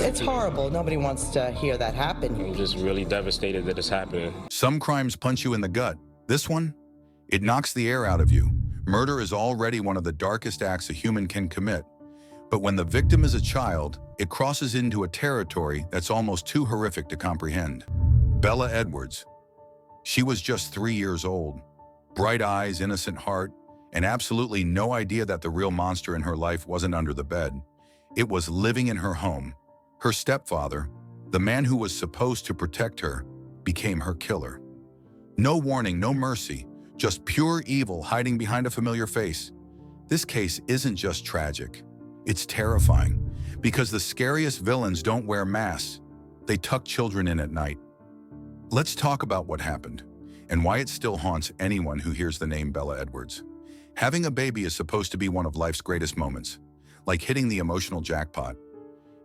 it's horrible. Nobody wants to hear that happen. I'm just really devastated that it's happening. Some crimes punch you in the gut. This one, it knocks the air out of you. Murder is already one of the darkest acts a human can commit. But when the victim is a child, it crosses into a territory that's almost too horrific to comprehend. Bella Edwards. She was just 3 years old. Bright eyes, innocent heart, and absolutely no idea that the real monster in her life wasn't under the bed. It was living in her home. Her stepfather, the man who was supposed to protect her, became her killer. No warning, no mercy, just pure evil hiding behind a familiar face. This case isn't just tragic. It's terrifying, because the scariest villains don't wear masks. They tuck children in at night. Let's talk about what happened, and why it still haunts anyone who hears the name Bella Edwards. Having a baby is supposed to be one of life's greatest moments, like hitting the emotional jackpot.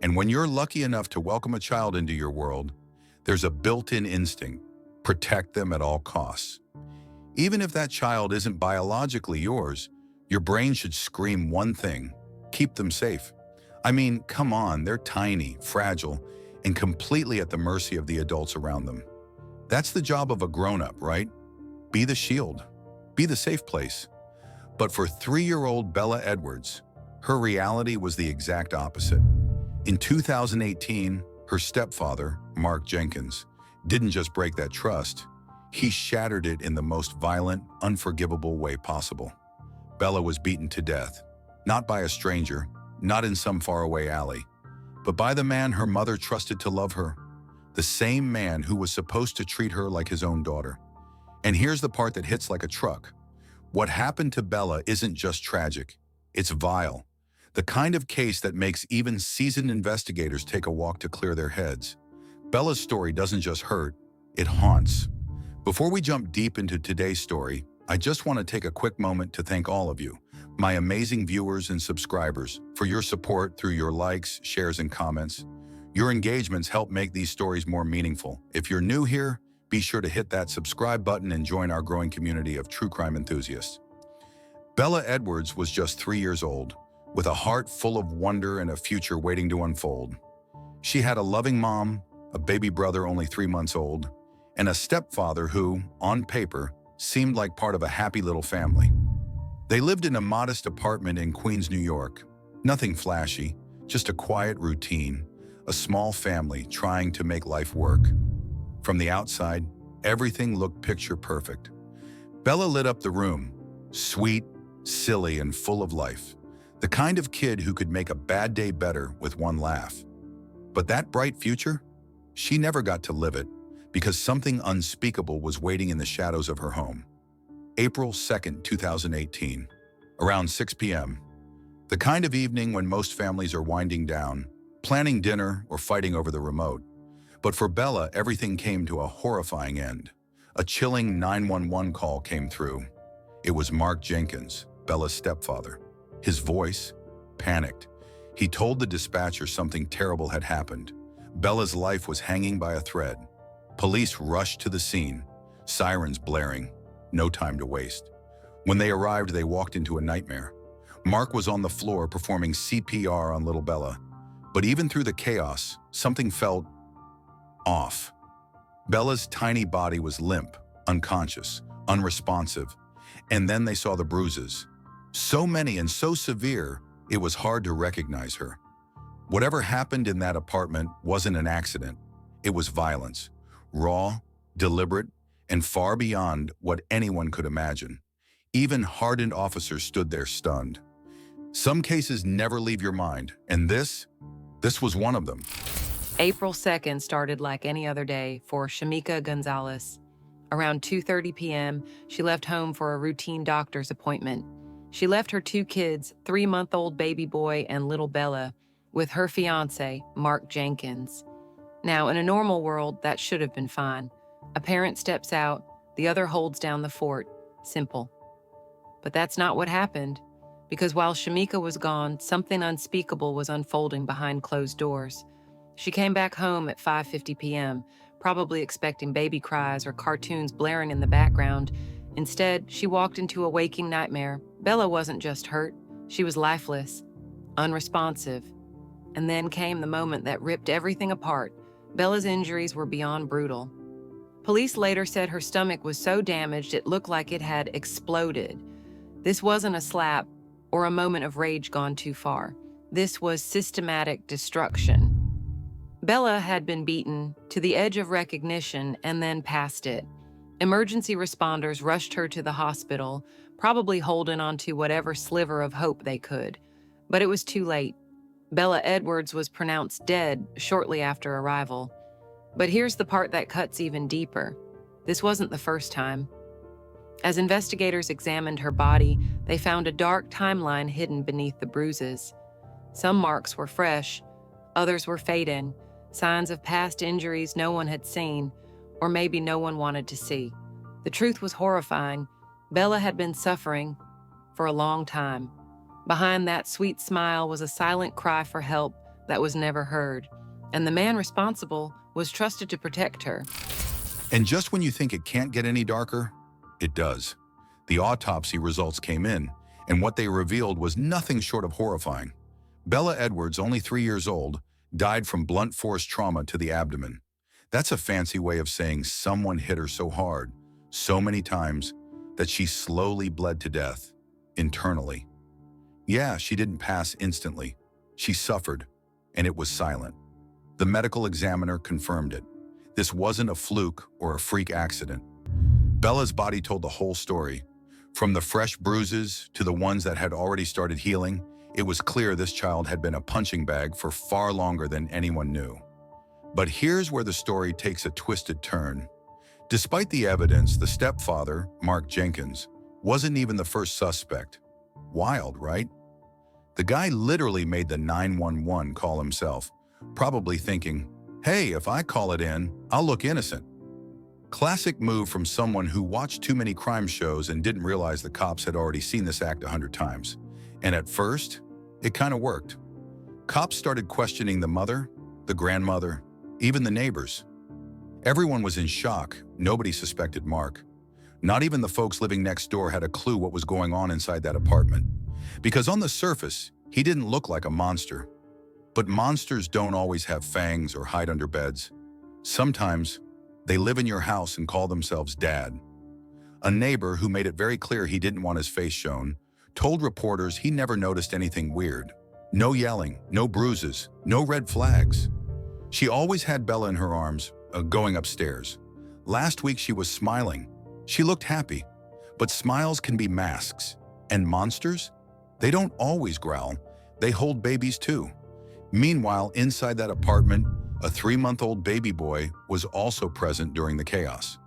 And when you're lucky enough to welcome a child into your world, there's a built-in instinct: protect them at all costs. Even if that child isn't biologically yours, your brain should scream one thing: keep them safe. I mean, come on, they're tiny, fragile, and completely at the mercy of the adults around them. That's the job of a grown-up, right? Be the shield, be the safe place. But for 3-year-old Bella Edwards, her reality was the exact opposite. In 2018, her stepfather, Marc Jenkins, didn't just break that trust, he shattered it in the most violent, unforgivable way possible. Bella was beaten to death, not by a stranger, not in some faraway alley, but by the man her mother trusted to love her, the same man who was supposed to treat her like his own daughter. And here's the part that hits like a truck. What happened to Bella isn't just tragic, it's vile. The kind of case that makes even seasoned investigators take a walk to clear their heads. Bella's story doesn't just hurt, it haunts. Before we jump deep into today's story, I just want to take a quick moment to thank all of you, my amazing viewers and subscribers, for your support through your likes, shares, and comments. Your engagements help make these stories more meaningful. If you're new here, be sure to hit that subscribe button and join our growing community of true crime enthusiasts. Bella Edwards was just 3 years old, with a heart full of wonder and a future waiting to unfold. She had a loving mom, a baby brother only 3 months old, and a stepfather who, on paper, seemed like part of a happy little family. They lived in a modest apartment in Queens, New York. Nothing flashy, just a quiet routine, a small family trying to make life work. From the outside, everything looked picture perfect. Bella lit up the room, sweet, silly, and full of life. The kind of kid who could make a bad day better with one laugh. But that bright future? She never got to live it, because something unspeakable was waiting in the shadows of her home. April 2nd, 2018, around 6 p.m. The kind of evening when most families are winding down, planning dinner or fighting over the remote. But for Bella, everything came to a horrifying end. A chilling 911 call came through. It was Marc Jenkins, Bella's stepfather. His voice, panicked. He told the dispatcher something terrible had happened. Bella's life was hanging by a thread. Police rushed to the scene, sirens blaring. No time to waste. When they arrived, they walked into a nightmare. Marc was on the floor performing CPR on little Bella. But even through the chaos, something felt off. Bella's tiny body was limp, unconscious, unresponsive. And then they saw the bruises. So many and so severe, it was hard to recognize her. Whatever happened in that apartment wasn't an accident. It was violence, raw, deliberate, and far beyond what anyone could imagine. Even hardened officers stood there stunned. Some cases never leave your mind, and this was one of them. April 2nd started like any other day for Shamika Gonzalez. Around 2:30 p.m., she left home for a routine doctor's appointment. She left her 2 kids, 3-month-old baby boy and little Bella, with her fiancé, Marc Jenkins. Now, in a normal world, that should have been fine. A parent steps out, the other holds down the fort. Simple. But that's not what happened, because while Shamika was gone, something unspeakable was unfolding behind closed doors. She came back home at 5:50 p.m., probably expecting baby cries or cartoons blaring in the background. Instead, she walked into a waking nightmare. Bella wasn't just hurt, she was lifeless, unresponsive. And then came the moment that ripped everything apart. Bella's injuries were beyond brutal. Police later said her stomach was so damaged it looked like it had exploded. This wasn't a slap or a moment of rage gone too far. This was systematic destruction. Bella had been beaten to the edge of recognition and then past it. Emergency responders rushed her to the hospital, probably holding on to whatever sliver of hope they could. But it was too late. Bella Edwards was pronounced dead shortly after arrival. But here's the part that cuts even deeper. This wasn't the first time. As investigators examined her body, they found a dark timeline hidden beneath the bruises. Some marks were fresh, others were fading, signs of past injuries no one had seen, or maybe no one wanted to see. The truth was horrifying. Bella had been suffering for a long time. Behind that sweet smile was a silent cry for help that was never heard, and the man responsible was trusted to protect her. And just when you think it can't get any darker, it does. The autopsy results came in, and what they revealed was nothing short of horrifying. Bella Edwards, only 3 years old, died from blunt force trauma to the abdomen. That's a fancy way of saying someone hit her so hard, so many times, that she slowly bled to death, internally. Yeah, she didn't pass instantly. She suffered, and it was silent. The medical examiner confirmed it. This wasn't a fluke or a freak accident. Bella's body told the whole story. From the fresh bruises to the ones that had already started healing, it was clear this child had been a punching bag for far longer than anyone knew. But here's where the story takes a twisted turn. Despite the evidence, the stepfather, Marc Jenkins, wasn't even the first suspect. Wild, right? The guy literally made the 911 call himself, probably thinking, hey, if I call it in, I'll look innocent. Classic move from someone who watched too many crime shows and didn't realize the cops had already seen this act 100 times. And at first, it kind of worked. Cops started questioning the mother, the grandmother, even the neighbors. Everyone was in shock. Nobody suspected Marc. Not even the folks living next door had a clue what was going on inside that apartment. Because on the surface, he didn't look like a monster. But monsters don't always have fangs or hide under beds. Sometimes, they live in your house and call themselves Dad. A neighbor who made it very clear he didn't want his face shown told reporters he never noticed anything weird. No yelling, no bruises, no red flags. She always had Bella in her arms, going upstairs. Last week she was smiling. She looked happy. But smiles can be masks. And monsters? They don't always growl. They hold babies too. Meanwhile, inside that apartment, a 3-month-old baby boy was also present during the chaos.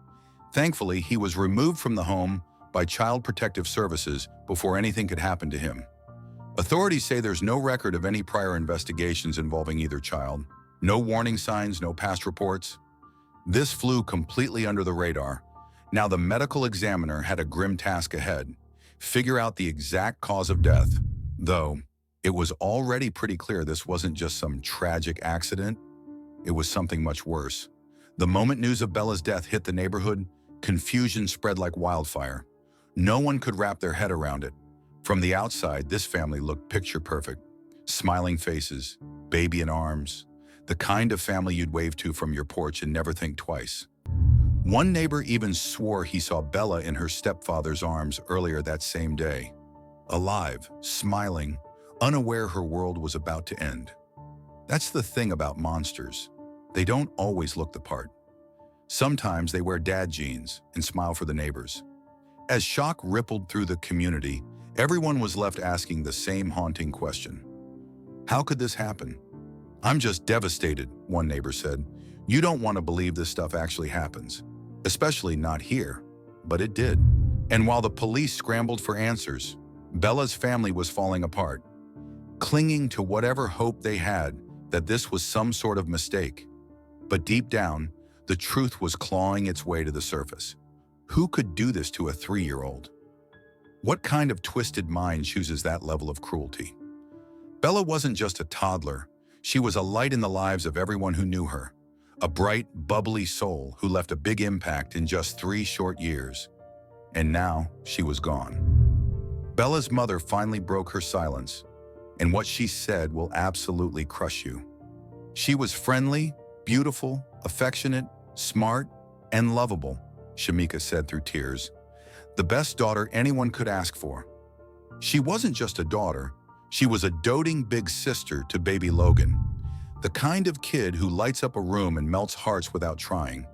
Thankfully, he was removed from the home by Child Protective Services before anything could happen to him. Authorities say there's no record of any prior investigations involving either child. No warning signs, no past reports. This flew completely under the radar. Now the medical examiner had a grim task ahead: figure out the exact cause of death. Though, it was already pretty clear this wasn't just some tragic accident. It was something much worse. The moment news of Bella's death hit the neighborhood, confusion spread like wildfire. No one could wrap their head around it. From the outside, this family looked picture perfect. Smiling faces, baby in arms, the kind of family you'd wave to from your porch and never think twice. One neighbor even swore he saw Bella in her stepfather's arms earlier that same day. Alive, smiling, unaware her world was about to end. That's the thing about monsters. They don't always look the part. Sometimes they wear dad jeans and smile for the neighbors. As shock rippled through the community, everyone was left asking the same haunting question. How could this happen? I'm just devastated, one neighbor said. You don't want to believe this stuff actually happens. Especially not here. But it did. And while the police scrambled for answers, Bella's family was falling apart, clinging to whatever hope they had that this was some sort of mistake. But deep down, the truth was clawing its way to the surface. Who could do this to a 3-year-old? What kind of twisted mind chooses that level of cruelty? Bella wasn't just a toddler. She was a light in the lives of everyone who knew her. A bright, bubbly soul who left a big impact in just 3 short years. And now, she was gone. Bella's mother finally broke her silence. and what she said will absolutely crush you. She was friendly, beautiful, affectionate, smart, and lovable, Shamika said through tears. The best daughter anyone could ask for. She wasn't just a daughter, she was a doting big sister to baby Logan. The kind of kid who lights up a room and melts hearts without trying.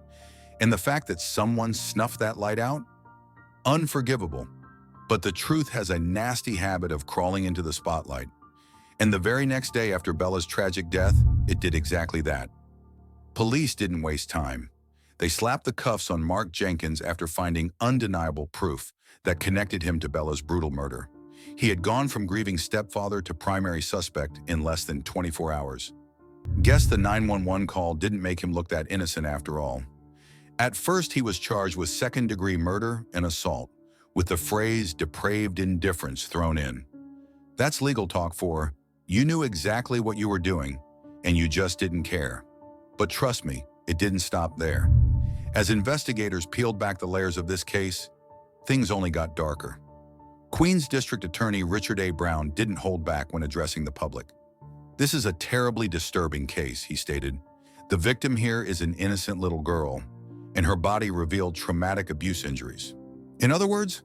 And the fact that someone snuffed that light out? Unforgivable. But the truth has a nasty habit of crawling into the spotlight. And the very next day after Bella's tragic death, it did exactly that. Police didn't waste time. They slapped the cuffs on Marc Jenkins after finding undeniable proof that connected him to Bella's brutal murder. He had gone from grieving stepfather to primary suspect in less than 24 hours. Guess the 911 call didn't make him look that innocent after all. At first, he was charged with second-degree murder and assault, with the phrase depraved indifference thrown in. That's legal talk for, you knew exactly what you were doing, and you just didn't care. But trust me, it didn't stop there. As investigators peeled back the layers of this case, things only got darker. Queens District Attorney Richard A. Brown didn't hold back when addressing the public. This is a terribly disturbing case, he stated. The victim here is an innocent little girl, and her body revealed traumatic abuse injuries. In other words,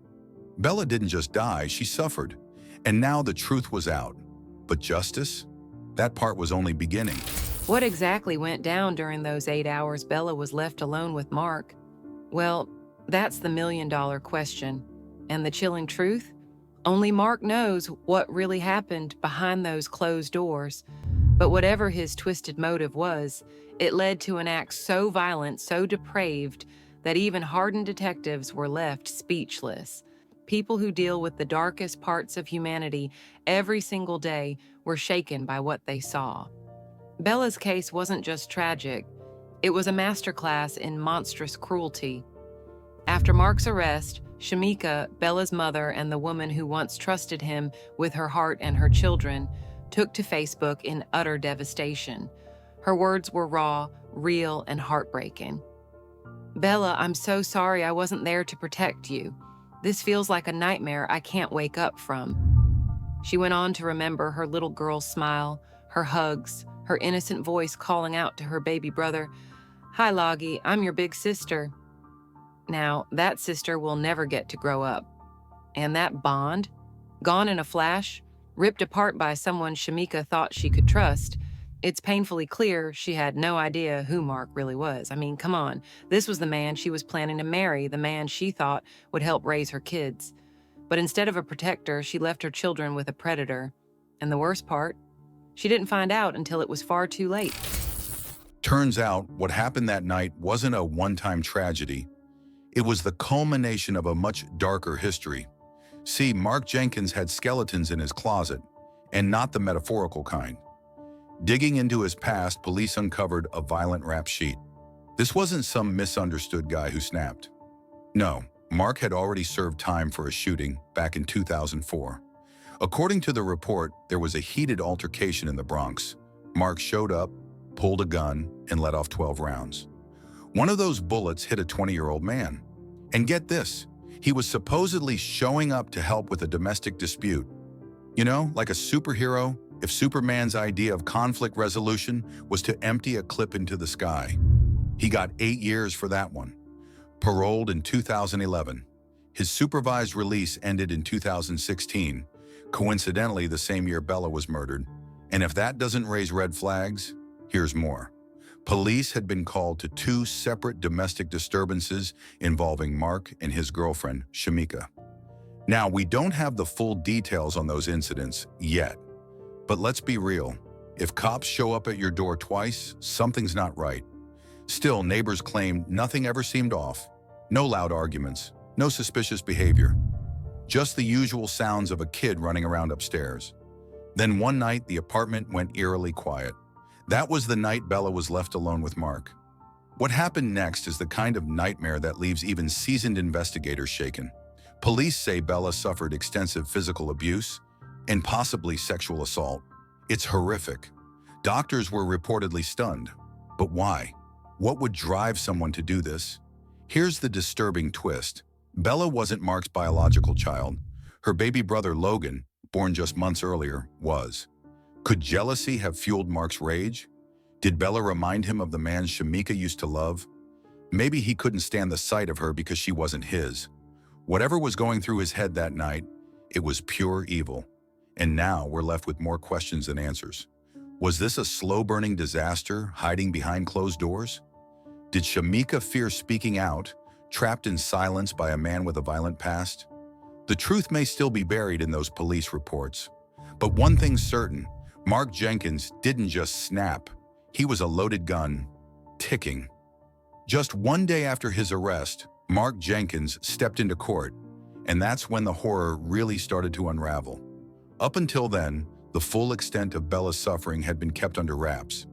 Bella didn't just die, she suffered. And now the truth was out. But justice? That part was only beginning. What exactly went down during those 8 hours Bella was left alone with Marc? Well, that's the million-dollar question. And the chilling truth? Only Marc knows what really happened behind those closed doors. But whatever his twisted motive was, it led to an act so violent, so depraved, that even hardened detectives were left speechless. People who deal with the darkest parts of humanity every single day were shaken by what they saw. Bella's case wasn't just tragic. It was a masterclass in monstrous cruelty. After Marc's arrest, Shamika, Bella's mother, and the woman who once trusted him with her heart and her children, took to Facebook in utter devastation. Her words were raw, real, and heartbreaking. Bella, I'm so sorry I wasn't there to protect you. This feels like a nightmare I can't wake up from. She went on to remember her little girl's smile, her hugs, her innocent voice calling out to her baby brother, "Hi, Loggy, I'm your big sister." Now, that sister will never get to grow up. And that bond, gone in a flash, ripped apart by someone Shamika thought she could trust, it's painfully clear she had no idea who Marc really was. I mean, come on. This was the man she was planning to marry, the man she thought would help raise her kids. But instead of a protector, she left her children with a predator. And the worst part, she didn't find out until it was far too late. Turns out, what happened that night wasn't a one-time tragedy. It was the culmination of a much darker history. See, Marc Jenkins had skeletons in his closet, and not the metaphorical kind. Digging into his past, police uncovered a violent rap sheet. This wasn't some misunderstood guy who snapped. No, Marc had already served time for a shooting back in 2004. According to the report, there was a heated altercation in the Bronx. Marc showed up, pulled a gun, and let off 12 rounds. One of those bullets hit a 20-year-old man. And get this, he was supposedly showing up to help with a domestic dispute. You know, like a superhero, if Superman's idea of conflict resolution was to empty a clip into the sky. He got 8 years for that one. Paroled in 2011. His supervised release ended in 2016, coincidentally the same year Bella was murdered. And if that doesn't raise red flags, here's more. Police had been called to 2 separate domestic disturbances involving Marc and his girlfriend, Shamika. Now, we don't have the full details on those incidents yet, but let's be real. If cops show up at your door twice, something's not right. Still, neighbors claim nothing ever seemed off. No loud arguments, no suspicious behavior. Just the usual sounds of a kid running around upstairs. Then one night, the apartment went eerily quiet. That was the night Bella was left alone with Marc. What happened next is the kind of nightmare that leaves even seasoned investigators shaken. Police say Bella suffered extensive physical abuse and possibly sexual assault. It's horrific. Doctors were reportedly stunned. But why? What would drive someone to do this? Here's the disturbing twist. Bella wasn't Marc's biological child. Her baby brother Logan, born just months earlier, was. Could jealousy have fueled Marc's rage? Did Bella remind him of the man Shamika used to love? Maybe he couldn't stand the sight of her because she wasn't his. Whatever was going through his head that night, it was pure evil. And now we're left with more questions than answers. Was this a slow-burning disaster hiding behind closed doors? Did Shamika fear speaking out, trapped in silence by a man with a violent past? The truth may still be buried in those police reports. But one thing's certain, Marc Jenkins didn't just snap. He was a loaded gun, ticking. Just one day after his arrest, Marc Jenkins stepped into court, and that's when the horror really started to unravel. Up until then, the full extent of Bella's suffering had been kept under wraps.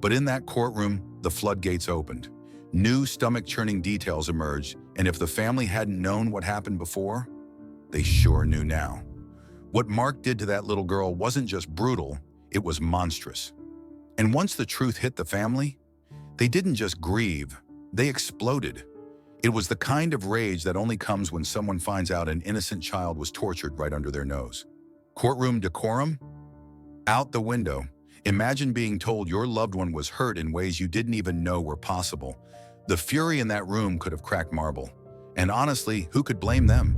But in that courtroom, the floodgates opened. New stomach-churning details emerged, and if the family hadn't known what happened before, they sure knew now. What Marc did to that little girl wasn't just brutal, it was monstrous. And once the truth hit the family, they didn't just grieve, they exploded. It was the kind of rage that only comes when someone finds out an innocent child was tortured right under their nose. Courtroom decorum? Out the window. Imagine being told your loved one was hurt in ways you didn't even know were possible. The fury in that room could have cracked marble. And honestly, who could blame them?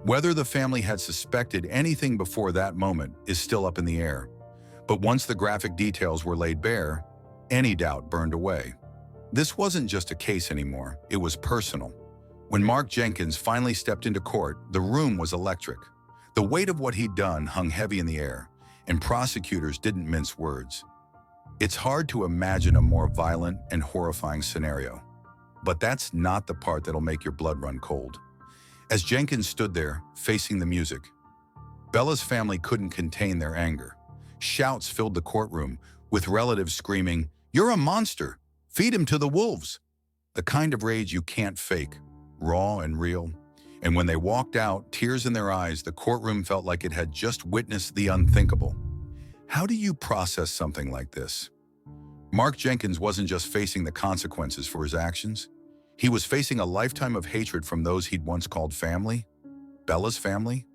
Whether the family had suspected anything before that moment is still up in the air. But once the graphic details were laid bare, any doubt burned away. This wasn't just a case anymore, it was personal. When Marc Jenkins finally stepped into court, the room was electric. The weight of what he'd done hung heavy in the air, and prosecutors didn't mince words. It's hard to imagine a more violent and horrifying scenario. But that's not the part that'll make your blood run cold. As Jenkins stood there, facing the music, Bella's family couldn't contain their anger. Shouts filled the courtroom, with relatives screaming, "You're a monster! Feed him to the wolves!" The kind of rage you can't fake, raw and real. And when they walked out, tears in their eyes, the courtroom felt like it had just witnessed the unthinkable. How do you process something like this? Marc Jenkins wasn't just facing the consequences for his actions. He was facing a lifetime of hatred from those he'd once called family. Bella's family?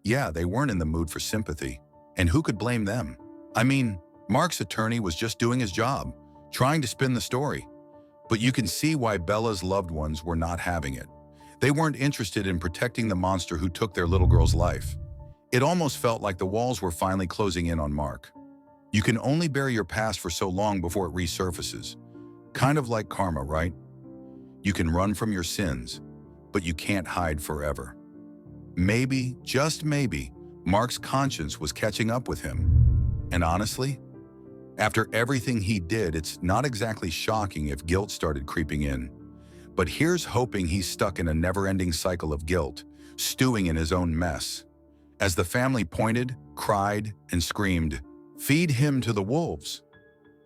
Yeah, they weren't in the mood for sympathy. And who could blame them? I mean, Marc's attorney was just doing his job, trying to spin the story. But you can see why Bella's loved ones were not having it. They weren't interested in protecting the monster who took their little girl's life. It almost felt like the walls were finally closing in on Marc. You can only bury your past for so long before it resurfaces. Kind of like karma, right? You can run from your sins, but you can't hide forever. Maybe, just maybe, Marc's conscience was catching up with him. And honestly, after everything he did, it's not exactly shocking if guilt started creeping in. But here's hoping he's stuck in a never-ending cycle of guilt, stewing in his own mess. As the family pointed, cried, and screamed, "Feed him to the wolves,"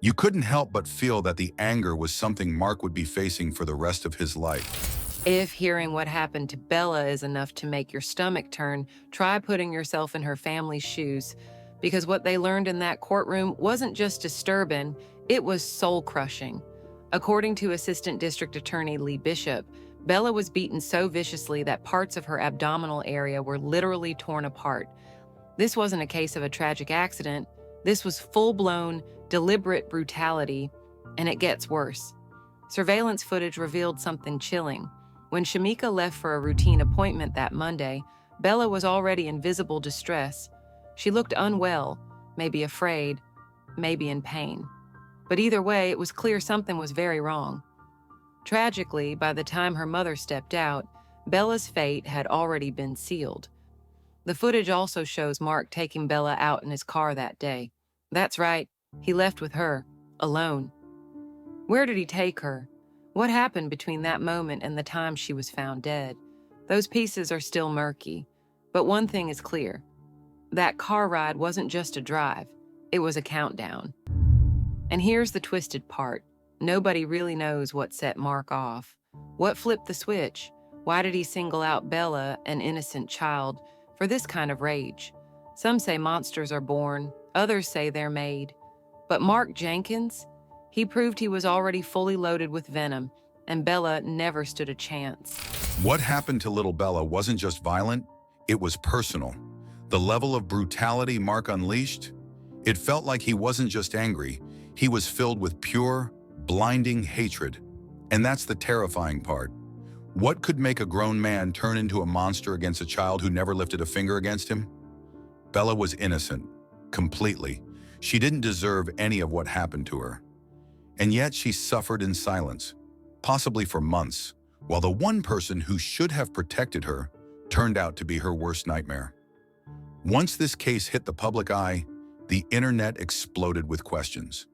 you couldn't help but feel that the anger was something Marc would be facing for the rest of his life. If hearing what happened to Bella is enough to make your stomach turn, try putting yourself in her family's shoes, because what they learned in that courtroom wasn't just disturbing, it was soul-crushing. According to Assistant District Attorney Lee Bishop, Bella was beaten so viciously that parts of her abdominal area were literally torn apart. This wasn't a case of a tragic accident. This was full-blown, deliberate brutality, and it gets worse. Surveillance footage revealed something chilling. When Shamika left for a routine appointment that Monday, Bella was already in visible distress. She looked unwell, maybe afraid, maybe in pain. But either way, it was clear something was very wrong. Tragically, by the time her mother stepped out, Bella's fate had already been sealed. The footage also shows Marc taking Bella out in his car that day. That's right, he left with her, alone. Where did he take her? What happened between that moment and the time she was found dead? Those pieces are still murky. But one thing is clear. That car ride wasn't just a drive, it was a countdown. And here's the twisted part. Nobody really knows what set Marc off. What flipped the switch? Why did he single out Bella, an innocent child, for this kind of rage? Some say monsters are born, others say they're made. But Marc Jenkins? He proved he was already fully loaded with venom, and Bella never stood a chance. What happened to little Bella wasn't just violent, it was personal. The level of brutality Marc unleashed, it felt like he wasn't just angry, he was filled with pure, blinding hatred. And that's the terrifying part. What could make a grown man turn into a monster against a child who never lifted a finger against him? Bella was innocent, completely. She didn't deserve any of what happened to her. And yet she suffered in silence, possibly for months, while the one person who should have protected her turned out to be her worst nightmare. Once this case hit the public eye, the internet exploded with questions.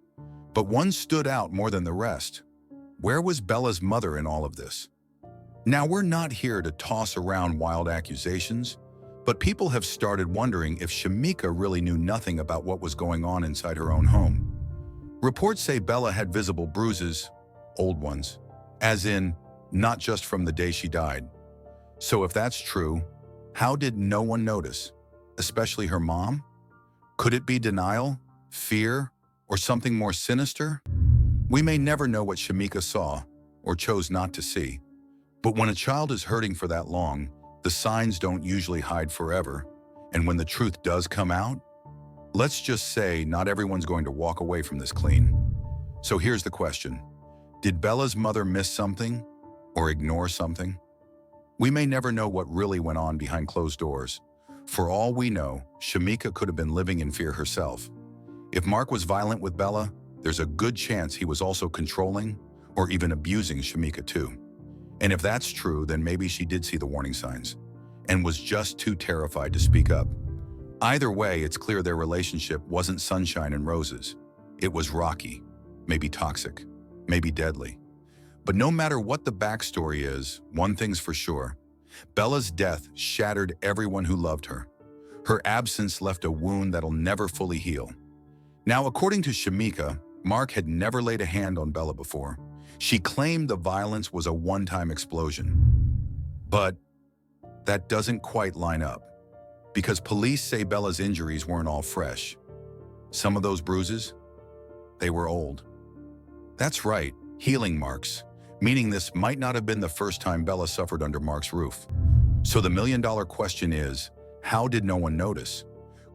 But one stood out more than the rest. Where was Bella's mother in all of this? Now, we're not here to toss around wild accusations, but people have started wondering if Shamika really knew nothing about what was going on inside her own home. Reports say Bella had visible bruises, old ones, as in, not just from the day she died. So if that's true, how did no one notice, especially her mom? Could it be denial, fear, or something more sinister? We may never know what Shamika saw or chose not to see. But when a child is hurting for that long, the signs don't usually hide forever. And when the truth does come out, let's just say not everyone's going to walk away from this clean. So here's the question. Did Bella's mother miss something or ignore something? We may never know what really went on behind closed doors. For all we know, Shamika could have been living in fear herself. If Marc was violent with Bella, there's a good chance he was also controlling or even abusing Shamika too. And if that's true, then maybe she did see the warning signs and was just too terrified to speak up. Either way, it's clear their relationship wasn't sunshine and roses. It was rocky, maybe toxic, maybe deadly. But no matter what the backstory is, one thing's for sure. Bella's death shattered everyone who loved her. Her absence left a wound that'll never fully heal. Now, according to Shamika, Marc had never laid a hand on Bella before. She claimed the violence was a one-time explosion. But that doesn't quite line up, because police say Bella's injuries weren't all fresh. Some of those bruises, they were old. That's right, healing marks, meaning this might not have been the first time Bella suffered under Marc's roof. So the million-dollar question is, how did no one notice?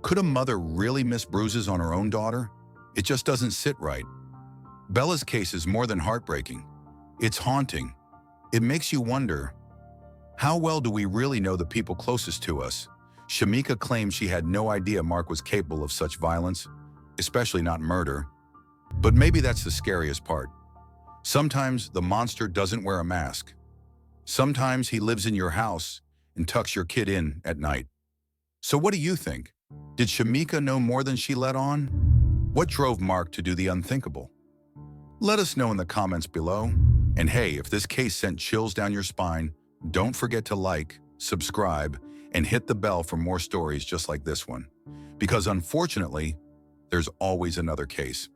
Could a mother really miss bruises on her own daughter? It just doesn't sit right. Bella's case is more than heartbreaking. It's haunting. It makes you wonder, how well do we really know the people closest to us? Shamika claims she had no idea Marc was capable of such violence, especially not murder. But maybe that's the scariest part. Sometimes the monster doesn't wear a mask. Sometimes he lives in your house and tucks your kid in at night. So what do you think? Did Shamika know more than she let on? What drove Marc to do the unthinkable? Let us know in the comments below. And hey, if this case sent chills down your spine, don't forget to like, subscribe, and hit the bell for more stories just like this one. Because unfortunately, there's always another case.